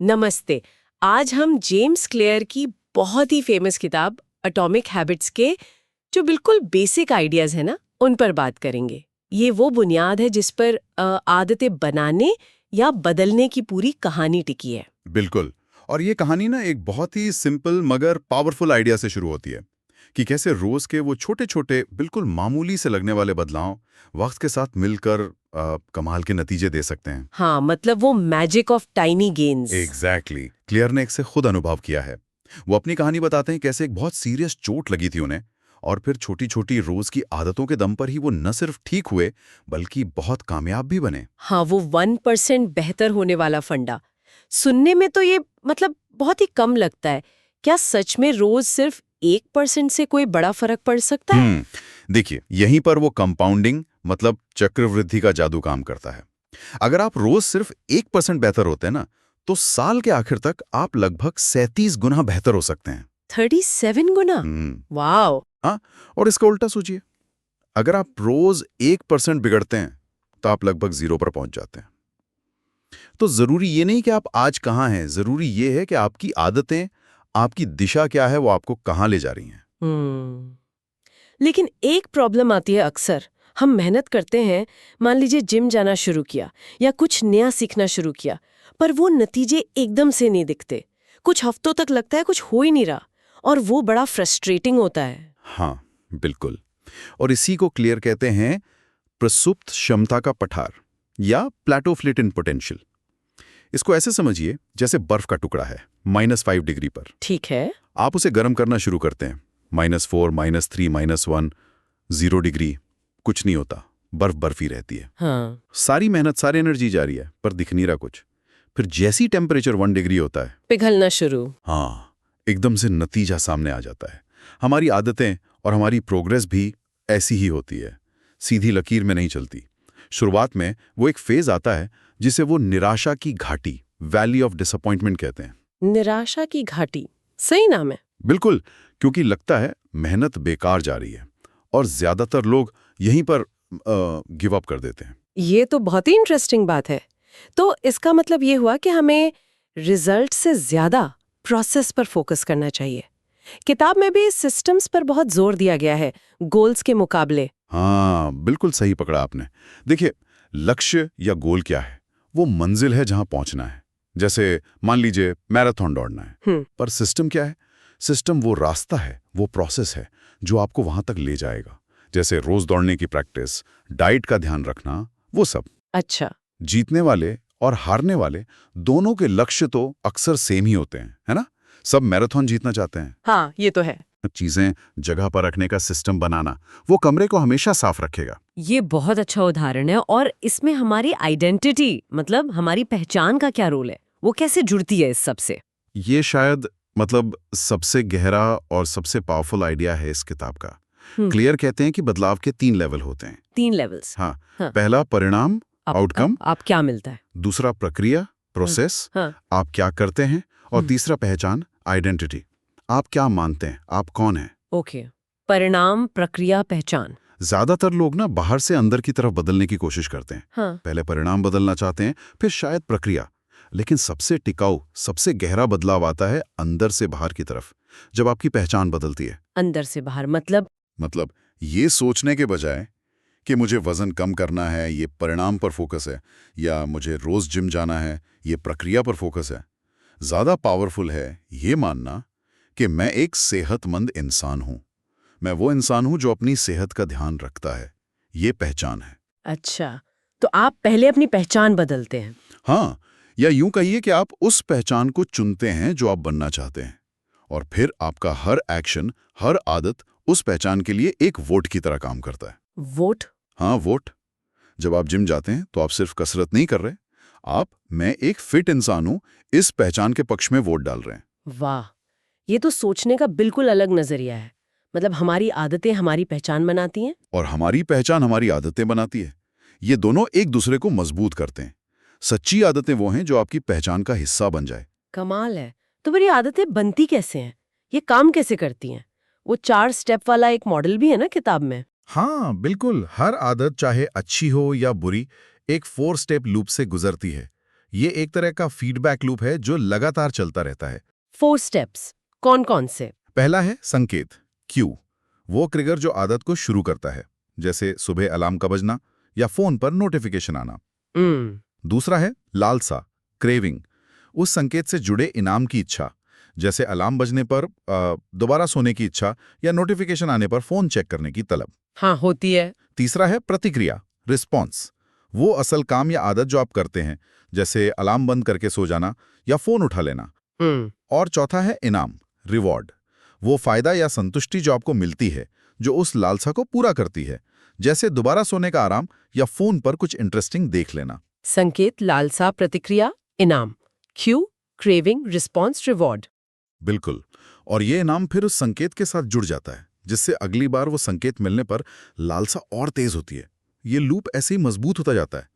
नमस्ते। आज हम जेम्स क्लियर की बहुत ही फेमस किताब एटॉमिक हैबिट्स के जो बिल्कुल बेसिक आइडियाज है ना, उन पर बात करेंगे। ये वो बुनियाद है जिस पर आदतें बनाने या बदलने की पूरी कहानी टिकी है। बिल्कुल। और ये कहानी ना एक बहुत ही सिंपल मगर पावरफुल आइडिया से शुरू होती है कि कैसे रोज के वो छोटे छोटे बिल्कुल मामूली से लगने वाले बदलाव वक्त के साथ मिलकर कमाल के नतीजे दे सकते हैं। हाँ, मतलब वो magic of tiny gains. Exactly clear ने इससे खुद अनुभव किया है। वो अपनी कहानी बताते हैं कैसे एक बहुत सीरियस चोट लगी थी उन्हें, और फिर छोटी छोटी रोज की आदतों के दम पर ही वो न सिर्फ ठीक हुए बल्कि बहुत कामयाब भी बने। हाँ, वो 1% बेहतर होने वाला फंडा सुनने में तो ये मतलब बहुत ही कम लगता है। क्या सच में रोज सिर्फ 1% से कोई बड़ा फर्क पड़ सकता है? देखिए, यहीं पर वो कंपाउंडिंग मतलब चक्रवृद्धि का जादू काम करता है। अगर आप रोज सिर्फ 1% बेहतर होते हैं ना, तो साल के आखिर तक आप लगभग 37 गुना बेहतर हो सकते हैं। 37 गुना? हम्म, वाओ! हाँ। और इसका उल्टा सोचिए, अगर आप रोज 1% बिगड़ते हैं तो आप लगभग 0 पर पहुंच जाते हैं। तो जरूरी ये नहीं कि आप आज कहाँ हैं, जरूरी ये है कि आपकी आदतें, आपकी दिशा क्या है, वो आपको कहाँ ले जा रही हैं। लेकिन एक प्रॉब्लम आती है अक्सर। हम मेहनत करते हैं, मान लीजिए जिम जाना शुरू किया या कुछ नया सीखना शुरू किया, पर वो नतीजे एकदम से नहीं दिखते। कुछ हफ्तों तक लगता है कुछ हो ही नहीं रहा, और वो बड़ा फ्रस्ट्रेटिंग होता है। हाँ, बिल्कुल। और इसी को क्लियर कहते हैं प्रसुप्त क्षमता का पठार या प्लेटोफ्लिटिन पोटेंशियल। इसको ऐसे समझिए जैसे बर्फ का टुकड़ा है -5 डिग्री पर। ठीक है। आप उसे गर्म करना शुरू करते हैं, -4, -3, -1, 0 डिग्री, कुछ नहीं होता, बर्फ बर्फ ही रहती है। हाँ। सारी मेहनत, सारी एनर्जी जा रही है पर दिख नहीं रहा कुछ। फिर जैसी टेम्परेचर 1 डिग्री होता है, पिघलना शुरू। हाँ, एकदम से नतीजा सामने आ जाता है। हमारी आदतें और हमारी प्रोग्रेस भी ऐसी ही होती है, सीधी लकीर में नहीं चलती। शुरुआत में वो एक फेज आता है जिसे वो निराशा की घाटी, वैली ऑफ डिसअपॉइंटमेंट कहते हैं। निराशा की घाटी, सही नाम है। बिल्कुल, क्योंकि लगता है मेहनत बेकार जा रही है और ज्यादातर लोग यहीं पर गिव अप कर देते हैं। ये तो बहुत ही इंटरेस्टिंग बात है। तो इसका मतलब ये हुआ कि हमें रिजल्ट से ज्यादा प्रोसेस पर फोकस करना चाहिए। किताब में भी सिस्टम्स पर बहुत जोर दिया गया है, गोल्स के मुकाबले। हाँ, बिल्कुल सही पकड़ा आपने। देखिए, लक्ष्य या गोल क्या है? वो मंजिल है जहां पहुंचना है। जैसे मान लीजिए मैराथन दौड़ना है, पर सिस्टम क्या है? सिस्टम वो रास्ता है, वो प्रोसेस है जो आपको वहां तक ले जाएगा। जैसे रोज दौड़ने की प्रैक्टिस, डाइट का ध्यान रखना, वो सब। अच्छा। जीतने वाले और हारने वाले दोनों के लक्ष्य तो अक्सर सेम ही होते हैं, है ना? सब मैराथन जीतना चाहते हैं। हाँ, ये तो है। चीजें जगह पर रखने का सिस्टम बनाना, वो कमरे को हमेशा साफ रखेगा। ये बहुत अच्छा उदाहरण है। और इसमें हमारी आइडेंटिटी, मतलब हमारी पहचान का क्या रोल है? वो कैसे जुड़ती है इस सब से? ये शायद मतलब सबसे गहरा और सबसे पावरफुल आइडिया है इस किताब का। क्लियर कहते हैं कि बदलाव के 3 लेवल होते हैं। 3 लेवल्स। हाँ, हाँ। पहला परिणाम, आउटकम। आप क्या मिलता है? दूसरा प्रक्रिया, प्रोसेस, हाँ। आप क्या करते हैं। और तीसरा पहचान, आइडेंटिटी, आप क्या मानते हैं, आप कौन हैं। ओके। परिणाम, प्रक्रिया, पहचान। ज्यादातर लोग ना बाहर से अंदर की तरफ बदलने की कोशिश करते हैं। हाँ। पहले परिणाम बदलना चाहते हैं, फिर शायद प्रक्रिया। लेकिन सबसे टिकाऊ, सबसे गहरा बदलाव आता है अंदर से बाहर की तरफ, जब आपकी पहचान बदलती है। अंदर से बाहर मतलब ये सोचने के बजाय कि मुझे वजन कम करना है, ये परिणाम पर फोकस है, या मुझे रोज जिम जाना है, ये प्रक्रिया पर फोकस है। ज्यादा पावरफुल है ये मानना कि मैं एक सेहतमंद इंसान हूं, मैं वो इंसान हूं जो अपनी सेहत का ध्यान रखता है। ये पहचान है। अच्छा, तो आप पहले अपनी पहचान बदलते हैं। हाँ, या यूं कहिए कि आप उस पहचान को चुनते हैं जो आप बनना चाहते हैं, और फिर आपका हर एक्शन, हर आदत उस पहचान के लिए एक वोट की तरह काम करता है। वोट? हाँ, वोट। जब आप जिम जाते हैं तो आप सिर्फ कसरत नहीं कर रहे, आप मैं एक फिट इंसान हूं इस पहचान के पक्ष में वोट डाल रहे हैं। वाह, ये तो सोचने का बिल्कुल अलग नजरिया है। मतलब हमारी आदतें हमारी पहचान बनाती हैं। और हमारी पहचान हमारी आदतें बनाती है। ये दोनों एक दूसरे को मजबूत करते हैं। सच्ची आदतें वो हैं जो आपकी पहचान का हिस्सा बन जाए। कमाल है। तो फिर ये आदतें बनती कैसे हैं? ये काम कैसे करती हैं? वो 4 स्टेप वाला एक मॉडल भी है ना किताब में। हाँ, बिल्कुल। हर आदत चाहे अच्छी हो या बुरी, एक 4 स्टेप लूप से गुजरती है। ये एक तरह का फीडबैक लूप है जो लगातार चलता रहता है। 4 स्टेप्स कौन कौन से? पहला है संकेत, क्यू। वो ट्रिगर जो आदत को शुरू करता है, जैसे सुबह अलार्म का बजना या फोन पर नोटिफिकेशन आना। दूसरा है लालसा, क्रेविंग। उस संकेत से जुड़े इनाम की इच्छा, जैसे अलार्म बजने पर दोबारा सोने की इच्छा या नोटिफिकेशन आने पर फोन चेक करने की तलब। हाँ, होती है। तीसरा है प्रतिक्रिया, रिस्पॉन्स। वो असल काम या आदत जो आप करते हैं, जैसे अलार्म बंद करके सो जाना या फोन उठा लेना। और चौथा है इनाम, रिवॉर्ड। वो फायदा या संतुष्टि जो आपको मिलती है, जो उस लालसा को पूरा करती है, जैसे दोबारा सोने का आराम या फोन पर कुछ इंटरेस्टिंग देख लेना। संकेत, लालसा, प्रतिक्रिया, इनाम। Q, craving, response, reward. बिल्कुल। और ये इनाम फिर उस संकेत के साथ जुड़ जाता है, जिससे अगली बार वो संकेत मिलने पर लालसा और तेज होती है। ये लूप ऐसे ही मजबूत होता जाता है।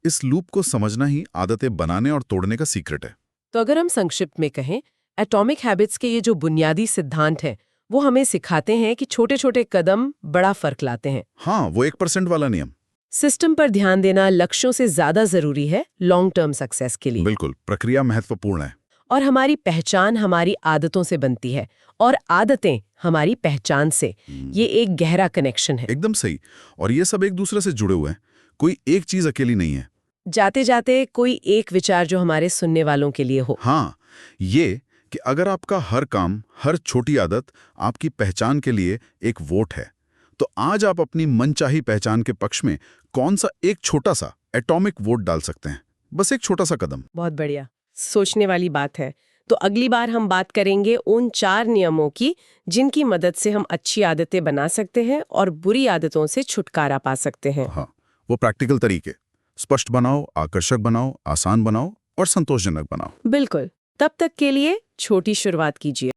इस लूप को समझना ही आदतें बनाने और तोड़ने का सीक्रेट है। तो अगर हम संक्षिप्त में कहें, एटॉमिक हैबिट्स के ये जो बुनियादी सिद्धांत हैं, वो हमें सिखाते हैं कि छोटे छोटे कदम बड़ा फर्क लाते हैं। हाँ, वो 1% वाला नियम। सिस्टम पर ध्यान देना लक्ष्यों से ज्यादा जरूरी है लॉन्ग टर्म सक्सेस के लिए। बिल्कुल, प्रक्रिया महत्वपूर्ण है। और हमारी पहचान हमारी आदतों से बनती है और आदतें हमारी पहचान से। ये एक गहरा कनेक्शन है। एकदम सही। और ये सब एक दूसरे से जुड़े हुए हैं। कोई एक चीज अकेली नहीं है। जाते जाते कोई एक विचार जो हमारे सुनने वालों के लिए हो। हाँ, ये कि अगर आपका हर काम, हर छोटी आदत आपकी पहचान के लिए एक वोट है, तो आज आप अपनी मनचाही पहचान के पक्ष में कौन सा एक छोटा सा एटॉमिक वोट डाल सकते हैं? बस एक छोटा सा कदम। बहुत बढ़िया, सोचने वाली बात है। तो अगली बार हम बात करेंगे उन 4 नियमों की जिनकी मदद से हम अच्छी आदतें बना सकते हैं और बुरी आदतों से छुटकारा पा सकते हैं। हाँ, वो प्रैक्टिकल तरीके। स्पष्ट बनाओ, आकर्षक बनाओ, आसान बनाओ और संतोषजनक बनाओ। बिल्कुल। तब तक के लिए छोटी शुरुआत कीजिए।